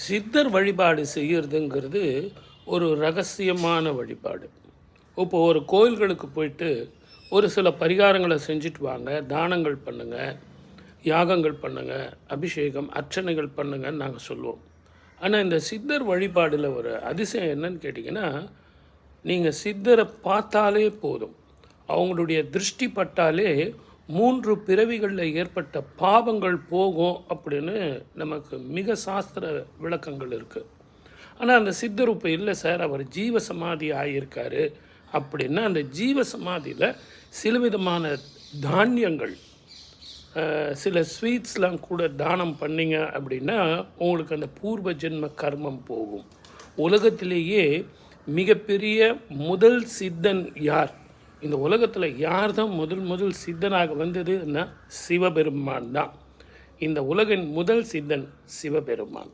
சித்தர் வழிபாடு செய்கிறதுங்கிறது ஒரு ரகசியமான வழிபாடு. இப்போ ஒரு கோயில்களுக்கு போயிட்டு ஒரு சில பரிகாரங்களை செஞ்சுட்டு வாங்க, தானங்கள் பண்ணுங்கள், யாகங்கள் பண்ணுங்கள், அபிஷேகம் அர்ச்சனைகள் பண்ணுங்கன்னு நாங்கள் சொல்லுவோம். ஆனால் இந்த சித்தர் வழிபாடில் ஒரு அதிசயம் என்னன்னு கேட்டிங்கன்னா, நீங்கள் சித்தரை பார்த்தாலே போதும், அவங்களுடைய திருஷ்டி பட்டாலே 3 பிறவிகளில் ஏற்பட்ட பாவங்கள் போகும் அப்படின்னு நமக்கு மிக சாஸ்திர விளக்கங்கள் இருக்குது. ஆனால் அந்த சித்தர் இப்போ இல்லை சார், அவர் ஜீவ சமாதி ஆகியிருக்காரு அப்படின்னா, அந்த ஜீவ சமாதியில் சில விதமான தானியங்கள், சில ஸ்வீட்ஸ்லாம் கூட தானம் பண்ணிங்க அப்படின்னா உங்களுக்கு அந்த பூர்வ ஜென்ம கர்மம் போகும். உலகத்திலேயே மிகப்பெரிய முதல் சித்தன் யார்? இந்த உலகத்தில் யார் தான் முதல் சித்தனாக வந்ததுன்னா சிவபெருமான் தான். இந்த உலகின் முதல் சித்தன் சிவபெருமான்.